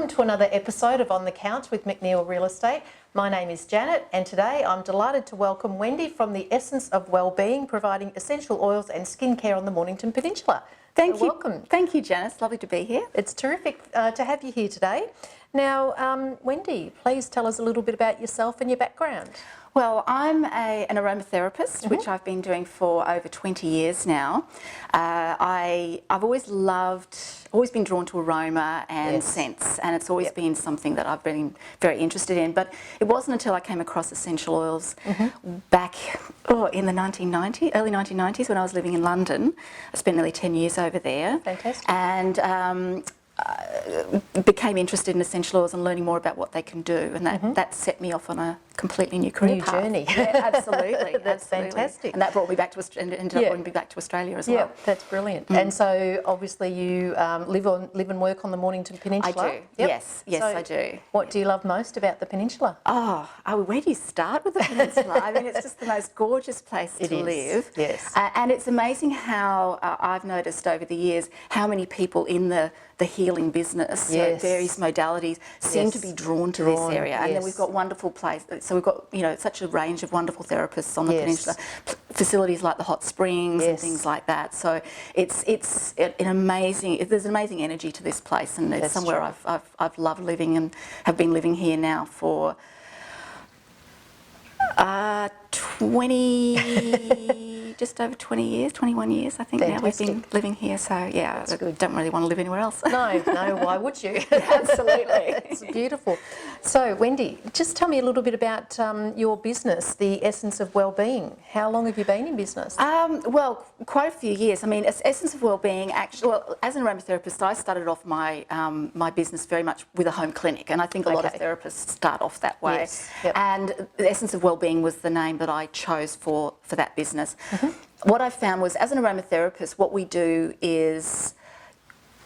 welcome to another episode of On the Couch with McNeill Real Estate. My name is Janet, and today I'm delighted to welcome Wendy from the Essence of Wellbeing, providing essential oils and skincare on the Mornington Peninsula. Thank you. Welcome. Thank you, Janet. It's lovely to be here. It's terrific to have you here today. Now, Wendy, please tell us a little bit about yourself and your background. Well, I'm an aromatherapist, which I've been doing for over 20 years now. I've always been drawn to aroma and scents, and it's always been something that I've been very interested in. But it wasn't until I came across essential oils back in the early 1990s when I was living in London. I spent nearly 10 years over there. Fantastic. And became interested in essential oils and learning more about what they can do, and that set me off on a completely new career path. Journey. Yeah, absolutely. That's fantastic. And that brought me back to bringing me back to Australia as well. Yeah, that's brilliant. And so obviously you live and work on the Mornington Peninsula. I do. Yes, so I do. What do you love most about the peninsula? Oh, where do you start with the peninsula? I mean, it's just the most gorgeous place to live. Yes. And it's amazing how I've noticed over the years how many people in the healing business, various modalities, seem to be drawn to this area. And then we've got wonderful places. So we've got, such a range of wonderful therapists on the peninsula, facilities like the hot springs and things like that. So it's an amazing. There's an amazing energy to this place, and it's somewhere I've loved living and have been living here now for just over 20 years, 21 years, I think. Fantastic. Now we've been living here, so I don't really want to live anywhere else. No, why would you? Absolutely. It's beautiful. So, Wendy, just tell me a little bit about your business, the Essence of Wellbeing. How long have you been in business? Well, quite a few years. I mean, Essence of Wellbeing, actually, as an aromatherapist, I started off my my business very much with a home clinic, and I think a lot of therapists start off that way. Yes. Yep. And the Essence of Wellbeing was the name that I chose for that business. What I found was, as an aromatherapist, what we do is,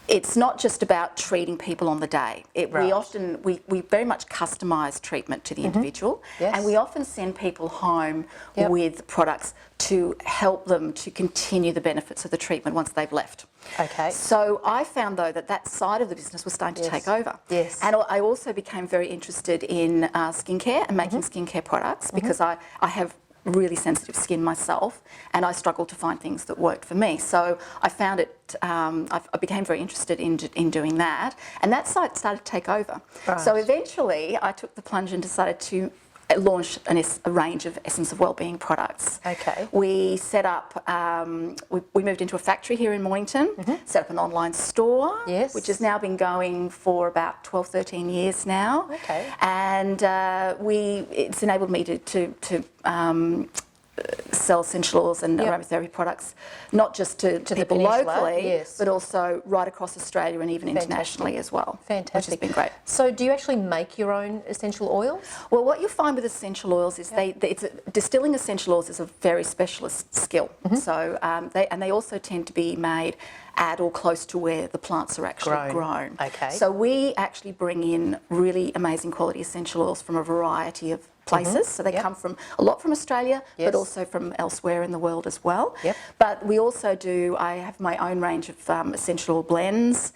it's not just about treating people on the day. We very much customise treatment to the individual, and we often send people home with products to help them to continue the benefits of the treatment once they've left. Okay. So I found, though, that side of the business was starting to take over. Yes. And I also became very interested in skincare and making skincare products, because I have really sensitive skin myself, and I struggled to find things that worked for me. So I found it, I became very interested in doing that, and that side started to take over. Right. So eventually I took the plunge and decided to launch a range of Essence of Wellbeing products. Okay. We set up, we moved into a factory here in Mornington, set up an online store, which has now been going for about 12, 13 years now. Okay. And it's enabled me to sell essential oils and aromatherapy products, not just to people locally, but also right across Australia and even internationally as well. Fantastic. Which has been great. So do you actually make your own essential oils? Well, what you find with essential oils is distilling essential oils is a very specialist skill. So they also tend to be made at or close to where the plants are actually grown. Okay. So we actually bring in really amazing quality essential oils from a variety of places. So they come from a lot from Australia, but also from elsewhere in the world as well. But we also I have my own range of essential oil blends,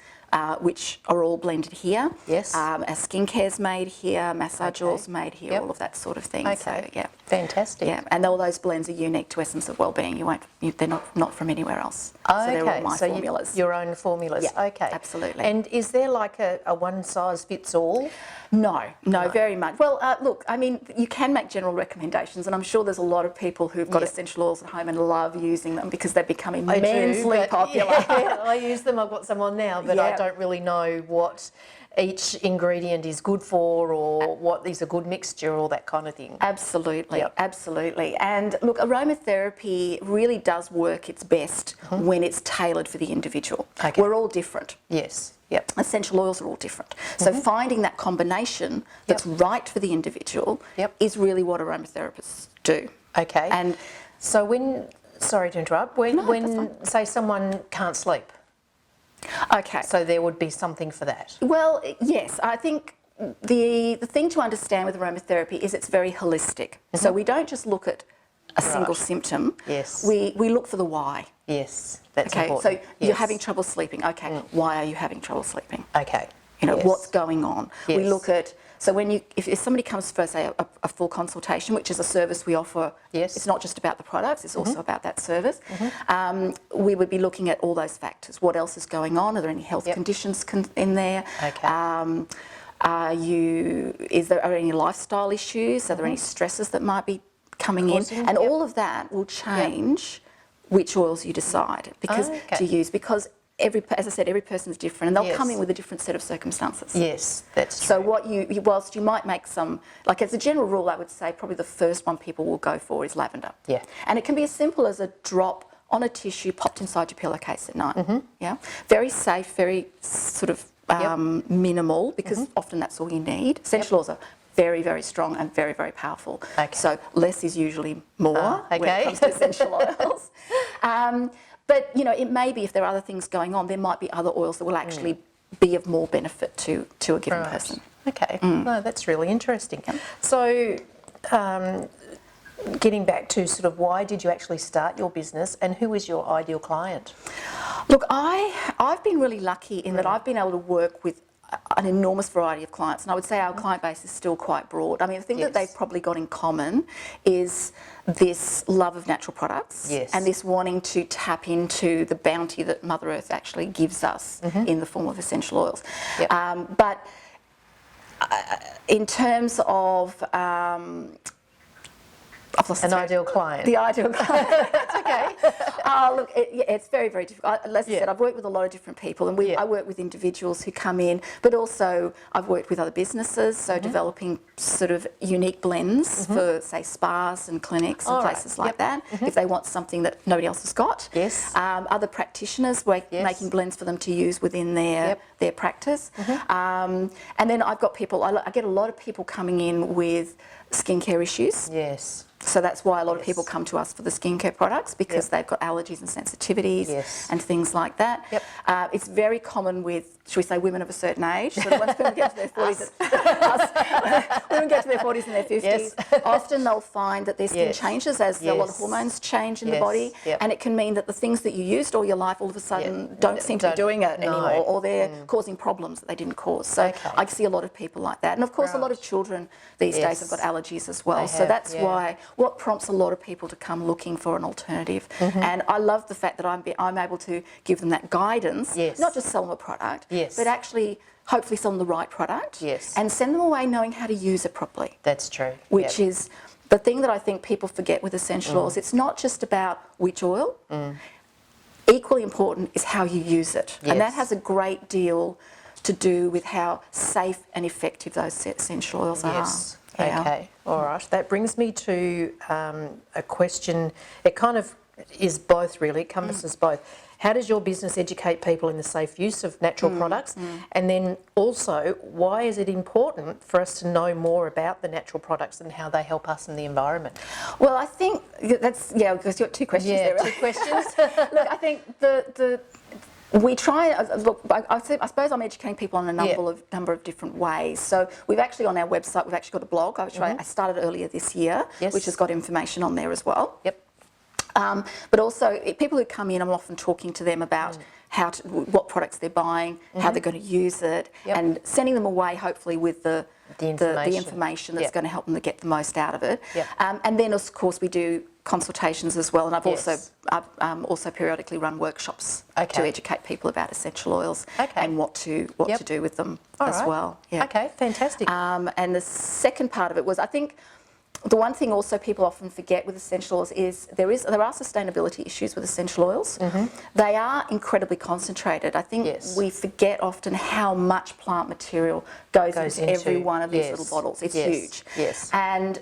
which are all blended here. Yes. Our skincare's made here, massage oils made here, all of that sort of thing. Okay. So, Fantastic. Yeah, and all those blends are unique to Essence of Wellbeing. They're not from anywhere else. So they're all my formulas. Your own formulas. Yeah, okay. absolutely. And is there like a one size fits all? No, very much. Well, look, I mean, you can make general recommendations, and I'm sure there's a lot of people who've got essential oils at home and love using them because they've become immensely popular. Yeah, I use them. I've got some on now, but I don't really know what each ingredient is good for, or what is a good mixture, or that kind of thing. Absolutely, absolutely. And look, aromatherapy really does work its best when it's tailored for the individual. Okay. We're all different. Yes. Yep. Essential oils are all different. So finding that combination that's right for the individual is really what aromatherapists do. Okay. And so sorry to interrupt, when say someone can't sleep, okay, so there would be something for that. Well, yes, I think the thing to understand with aromatherapy is it's very holistic. So we don't just look at a single symptom. Yes. We look for the why. Yes, that's okay. important. So you're having trouble sleeping. Okay, why are you having trouble sleeping? Okay. You know, Yes. what's going on. Yes. We look at, so when if somebody comes for, say, a full consultation, which is a service we offer, Yes. it's not just about the products, it's also about that service, we would be looking at all those factors. What else is going on? Are there any health conditions in there? Okay. Are there any lifestyle issues? Are there any stresses that might be coming in? And all of that will change which oils you decide to use, because as I said, every person's different, and they'll come in with a different set of circumstances. Yes, that's true. So whilst you might make some, like as a general rule, I would say probably the first one people will go for is lavender. Yeah. And it can be as simple as a drop on a tissue popped inside your pillowcase at night. Yeah. Very safe, very sort of minimal, because often that's all you need. Essential oils are very, very strong and very, very powerful. Okay. So less is usually more when it comes to essential oils. But, you know, it may be if there are other things going on, there might be other oils that will actually be of more benefit to a given person. Okay, no, that's really interesting. So, getting back to sort of why did you actually start your business, and who is your ideal client? Look, I've been really lucky in that I've been able to work with an enormous variety of clients, and I would say our client base is still quite broad. I mean, the thing that they've probably got in common is this love of natural products and this wanting to tap into the bounty that Mother Earth actually gives us in the form of essential oils. But in terms of Ideal client. The ideal client. That's okay. Look, it's very, very difficult. As I said, I've worked with a lot of different people, and I work with individuals who come in, but also I've worked with other businesses, so developing sort of unique blends for, say, spas and clinics and places like that, if they want something that nobody else has got. Yes. Other practitioners making blends for them to use within their practice. And then I've got people, I get a lot of people coming in with skincare issues. Yes. So that's why a lot of people come to us for the skincare products, because they've got allergies and sensitivities and things like that. It's very common with, should we say, women of a certain age. So once women get to their 40s, women get to their 40s and their 50s, often they'll find that their skin changes as a lot of hormones change in the body, and it can mean that the things that you used all your life all of a sudden don't seem to be doing it anymore, or they're causing problems that they didn't cause. So I see a lot of people like that. And of course, a lot of children these days have got allergies as well. So that's why what prompts a lot of people to come looking for an alternative. And I love the fact that I'm able to give them that guidance, not just sell them a product, but actually hopefully sell them the right product and send them away knowing how to use it properly. That's true. Which is the thing that I think people forget with essential oils. It's not just about which oil. Equally important is how you use it. And that has a great deal to do with how safe and effective those essential oils are. Okay, all right. That brings me to a question. It kind of is both, really. It encompasses both. How does your business educate people in the safe use of natural products? And then also, why is it important for us to know more about the natural products and how they help us in the environment? Well, I think that's, because you've got two questions there. Two questions. Look, I think we try, look, I suppose I'm educating people on a number of different ways. So we've actually, on our website, we've actually got a blog, which I started earlier this year, which has got information on there as well. But also, people who come in, I'm often talking to them about what products they're buying, how they're going to use it, and sending them away, hopefully, with the information that's going to help them to get the most out of it. And then, of course, we do consultations as well, and I've also periodically run workshops to educate people about essential oils and what to do with them as well. Okay, fantastic. And the second part of it was, I think, the one thing also people often forget with essential oils is there are sustainability issues with essential oils. They are incredibly concentrated. I think we forget often how much plant material goes into every one of these little bottles. It's huge. And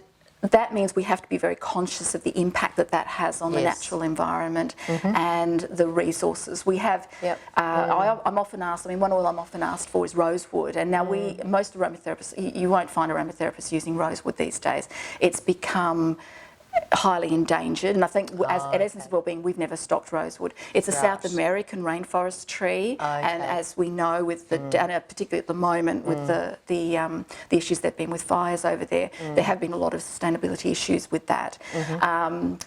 that means we have to be very conscious of the impact that has on the natural environment and the resources. We have, I'm often asked, one oil I'm often asked for is rosewood, and now most aromatherapists, you won't find aromatherapists using rosewood these days. It's become highly endangered, and I think at Essence of Wellbeing we've never stocked rosewood. It's a South American rainforest tree, and as we know, with particularly at the moment with the issues there've been with fires over there, there have been a lot of sustainability issues with that. And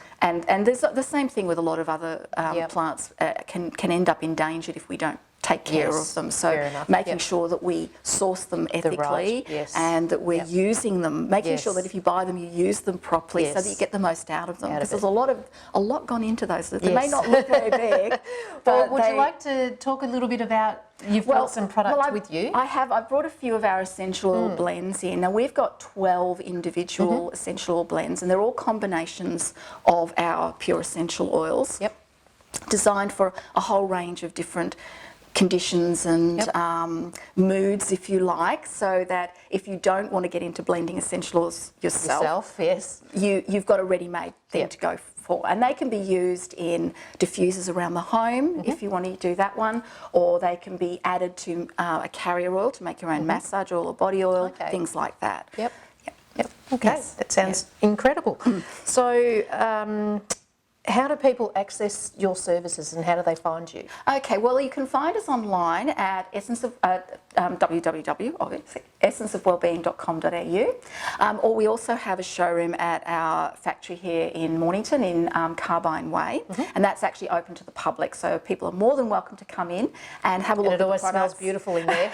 there's the same thing with a lot of other plants can end up endangered if we don't take care Yes, of them. So fair enough. making sure that we source them ethically yes. and that we're using them, making Yes. sure that if you buy them, you use them properly so that you Yes. get the most out of them. Out of Because there's a lot gone into those. They may Yes. not look very big, but Would you like to talk a little bit about, you've got some products with you? I've brought a few of our essential oil blends in. Now we've got 12 individual essential oil blends, and they're all combinations of our pure essential oils. Yep. Designed for a whole range of different conditions and moods, if you like, so that if you don't want to get into blending essential oils yourself, Yes. you've got a ready-made thing to go for. And they can be used in diffusers around the home if you want to do that one, or they can be added to a carrier oil to make your own massage oil or body oil, things like that. Yep. Okay, Yes. that sounds incredible. So, how do people access your services and how do they find you? Okay, well, you can find us online at essenceofwellbeing.com.au, or we also have a showroom at our factory here in Mornington in Carbine Way, and that's actually open to the public, so people are more than welcome to come in and have a look at the products. It always smells beautiful in there.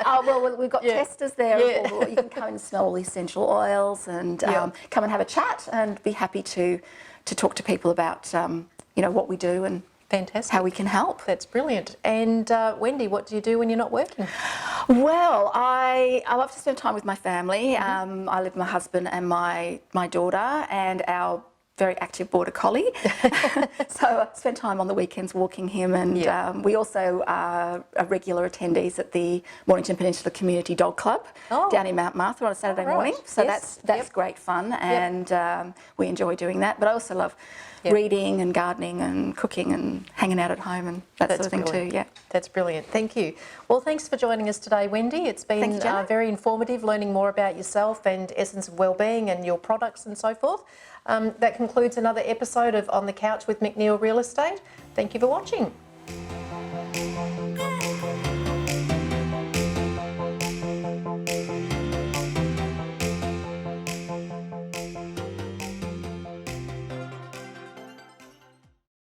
Well, we've got testers there. You can come and smell all the essential oils and come and have a chat and be happy to talk to people about what we do and Fantastic. how we can help. That's brilliant. And Wendy, what do you do when you're not working? Well, I love to spend time with my family. I live with my husband and my daughter and our very active border collie. So I spend time on the weekends walking him, and we also are regular attendees at the Mornington Peninsula Community Dog Club down in Mount Martha on a Saturday morning. So that's great fun, and we enjoy doing that. But I also love reading and gardening and cooking and hanging out at home and that sort of thing too. Yeah, that's brilliant. Thank you. Well, thanks for joining us today, Wendy. It's been very informative, learning more about yourself and Essence of Wellbeing and your products and so forth. That concludes another episode of On the Couch with McNeill Real Estate. Thank you for watching.